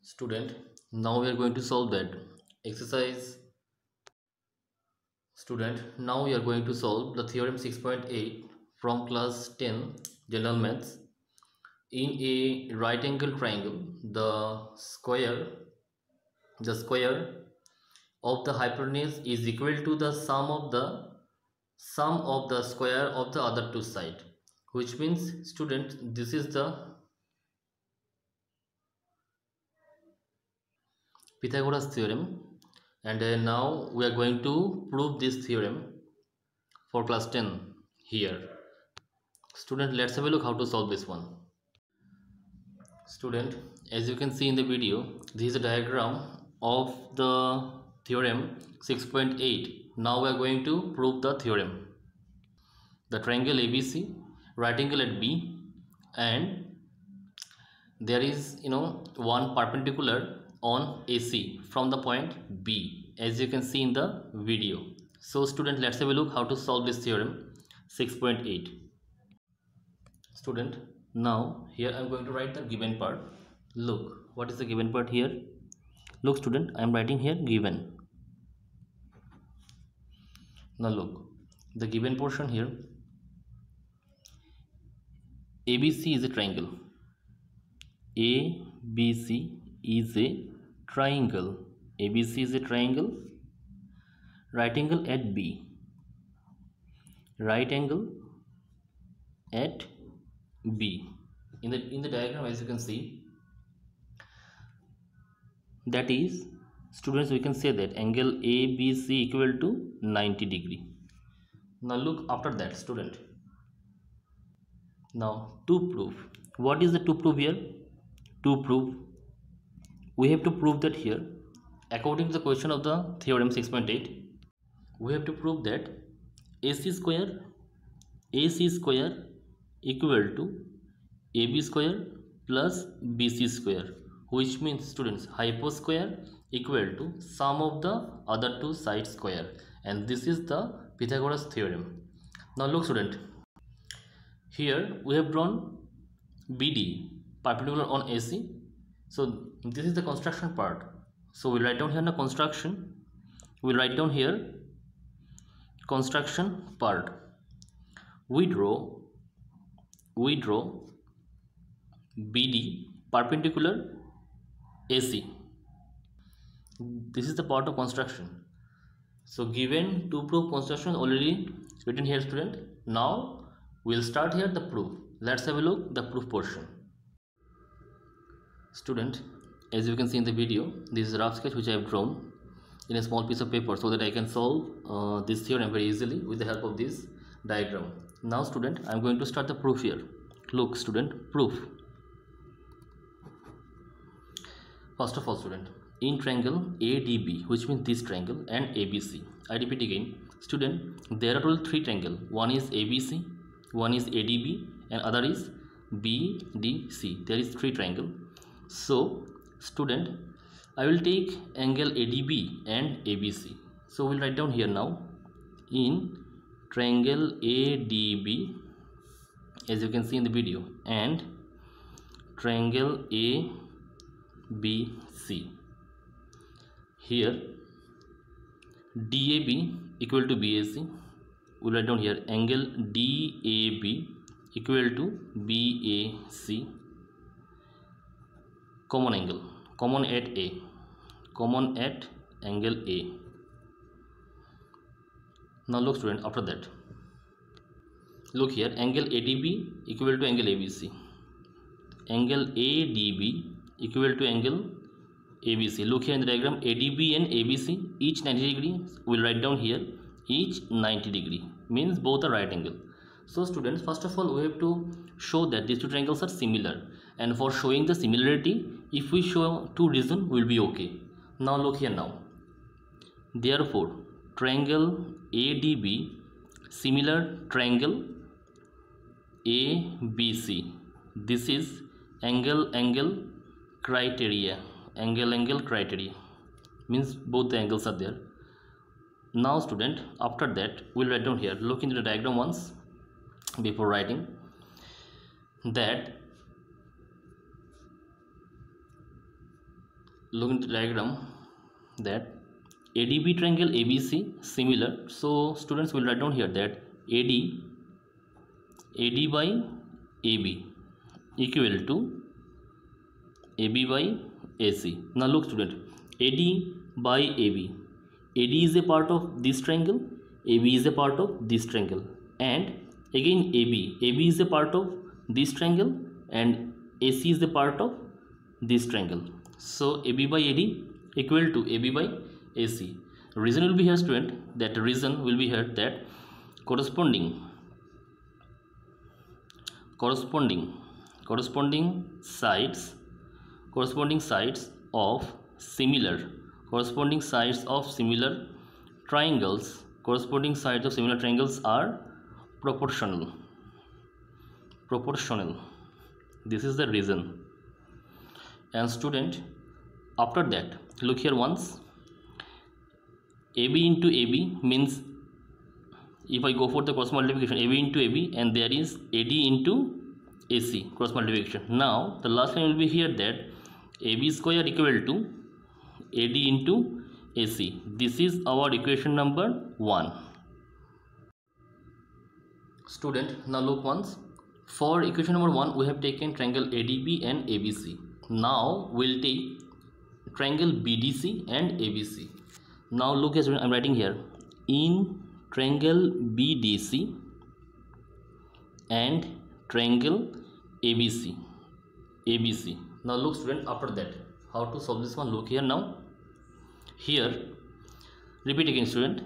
Student, now we are going to solve that exercise. Student, now we are going to solve the theorem 6.8 from class 10 general maths. In a right angle triangle, the square of the hypotenuse is equal to the sum of the square of the other two sides, which means, student, this is the Pythagoras theorem, and now we are going to prove this theorem for class 10 here. Student, let's have a look how to solve this one. Student, as you can see in the video, this is a diagram of the theorem 6.8. Now we are going to prove the theorem. The triangle ABC, right angle at B, and there is one perpendicular on AC from the point B, as you can see in the video. So student, let's have a look how to solve this theorem 6.8. Student, now here I am going to write the given part. Look, what is the given part here? Look student, I am writing here given. Now look, the given portion here, ABC is a triangle. ABC is a triangle. ABC is a triangle. Right angle at B. Right angle at B. In the diagram, as you can see, that is, students, we can say that angle ABC equal to 90 degree. Now look after that, student. Now to prove, what is the to prove here? To prove, we have to prove that here, according to the question of the theorem 6.8, we have to prove that AC square equal to AB square plus BC square, which means, students, hypo square equal to sum of the other two sides square, and this is the Pythagoras theorem. Now look student, here we have drawn BD perpendicular on AC. So this is the construction part. So we'll write down here the construction. We'll write down here construction part. We draw BD perpendicular AC. This is the part of construction. So given to prove construction already written here, student. Now we'll start here the proof. Let's have a look the proof portion. Student, as you can see in the video, this is a rough sketch which I have drawn in a small piece of paper so that I can solve this theorem very easily with the help of this diagram. Now student, I am going to start the proof here. Look student, proof. First of all, student, in triangle ADB, which means this triangle, and ABC, I repeat again, student, there are all three triangles. One is ABC, one is ADB, and other is BDC. There is three triangle. So student, I will take angle ADB and ABC. So we'll write down here now, in triangle ADB, as you can see in the video, and triangle ABC. Here DAB equal to BAC. We'll write down here angle DAB equal to BAC. Common angle, common at A, common at angle A. Now look student, after that, look here, angle ADB equal to angle ABC, angle ADB equal to angle ABC. Look here in the diagram, ADB and ABC each 90 degree. We'll write down here each 90 degree, means both are right angle. So students, first of all, we have to show that these two triangles are similar, and for showing the similarity, if we show two reasons, will be okay. Now look here now, therefore triangle ADB similar triangle ABC. This is angle criteria. Angle criteria means both the angles are there. Now student, after that, we'll write down here, look into the diagram once before writing, that look into the diagram that ADB triangle ABC similar. So students will write down here that AD by AB equal to AB by AC. Now look student, AD by AB. AD is a part of this triangle, AB is a part of this triangle, and again AB is a part of this triangle, and AC is the part of this triangle. So AB by AD equal to AB by AC. Reason will be here student, that reason will be here that corresponding sides of similar triangles are proportional. This is the reason. And student, after that, look here once. AB into AB means, if I go for the cross multiplication, AB into AB, and there is AD into AC cross multiplication. Now the last line will be here that AB square equal to AD into AC. This is our equation number 1. Student, now look once. For equation number 1, we have taken triangle ADB and ABC. Now we'll take triangle BDC and ABC. Now look here, I'm writing here, in triangle BDC and triangle ABC. Now look student, after that, how to solve this one? Look here now. Here, repeat again student,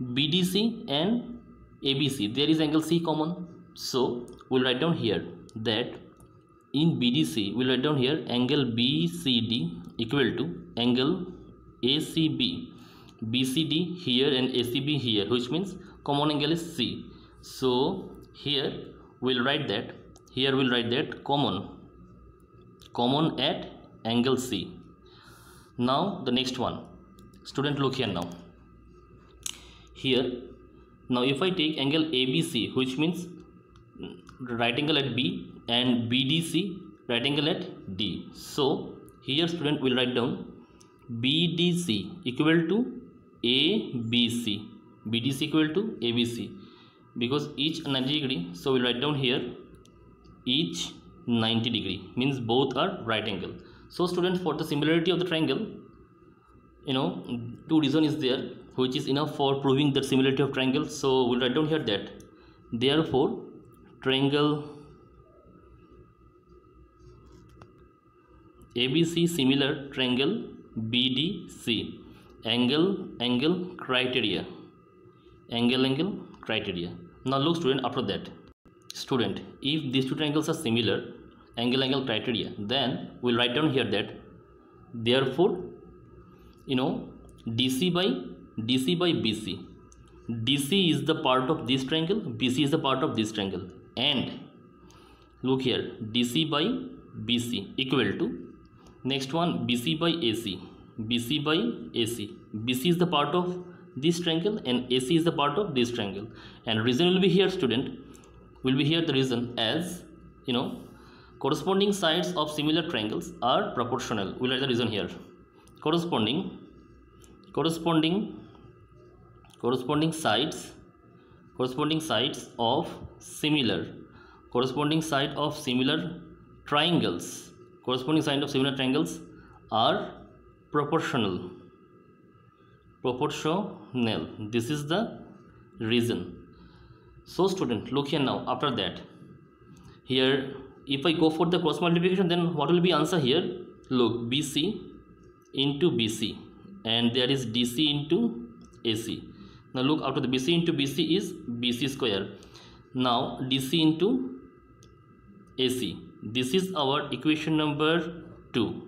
BDC and ABC, there is angle C common. So we'll write down here that in BDC, we'll write down here angle BCD equal to angle ACB. BCD here and ACB here, which means common angle is C. So here we'll write that common at angle C. Now the next one, student, look here now. Here now if I take angle ABC, which means right angle at B, and BDC right angle at D. So here student will write down BDC equal to ABC, BDC equal to ABC, because each 90 degree. So we'll write down here each 90 degree, means both are right angle. So students, for the similarity of the triangle, two reason is there, which is enough for proving the similarity of triangle. So we'll write down here that therefore triangle ABC similar triangle BDC angle criteria. Now look student, after that, student, if these two triangles are similar angle criteria, then we'll write down here that therefore DC by BC. DC is the part of this triangle, BC is the part of this triangle, and look here, DC by BC equal to, next one, BC by AC. BC is the part of this triangle and AC is the part of this triangle. And reason will be here student, will be here the reason as corresponding sides of similar triangles are proportional. We'll write the reason here. Corresponding sides of similar triangles are proportional. This is the reason. So student, look here now. After that, here if I go for the cross multiplication, then what will be answer here? Look, BC into BC, and there is DC into AC. Now look, after the BC into BC is BC square. Now DC into AC. This is our equation number 2.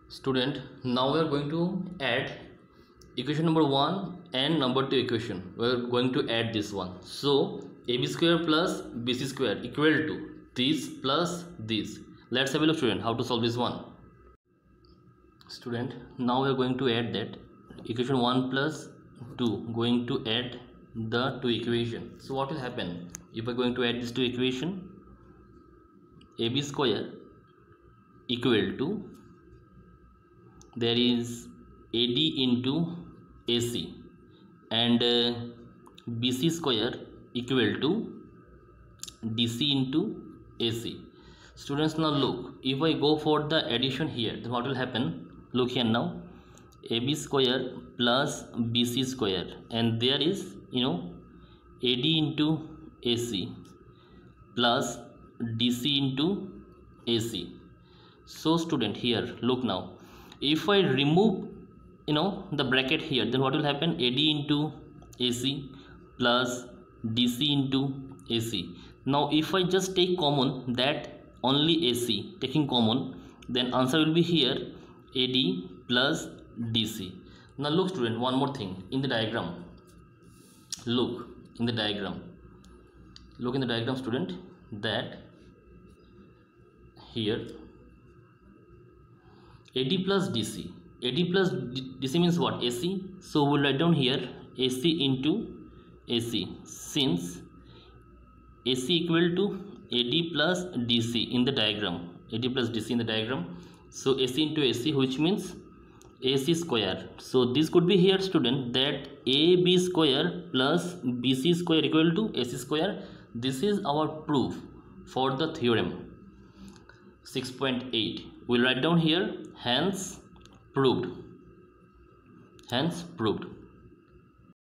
Student, now we are going to add equation number 1 and number 2 equation. We are going to add this one. So AB square plus BC square equal to this plus this. Let's have a look student, how to solve this one. Student, now we are going to add that equation 1 plus 2, going to add the two equation. So what will happen if we are going to add these two equation? AB square equal to there is AD into AC and BC square equal to DC into AC. Students, now look, if I go for the addition here, then what will happen? Look here now, AB square plus BC square, and there is AD into AC plus DC into AC. So student, here look now, if I remove the bracket here, then what will happen? AD into AC plus DC into AC. Now if I just take common that only AC, taking common, then answer will be here AD plus DC. Now look student, one more thing in the diagram. Look in the diagram student, that here AD plus DC. AD plus DC means what? AC. So we'll write down here AC into AC, since AC equal to AD plus DC in the diagram. AD plus DC in the diagram. So AC into AC, which means AC square. So this could be here student, that AB square plus BC square equal to AC square. This is our proof for the theorem 6.8. We'll write down here, hence proved.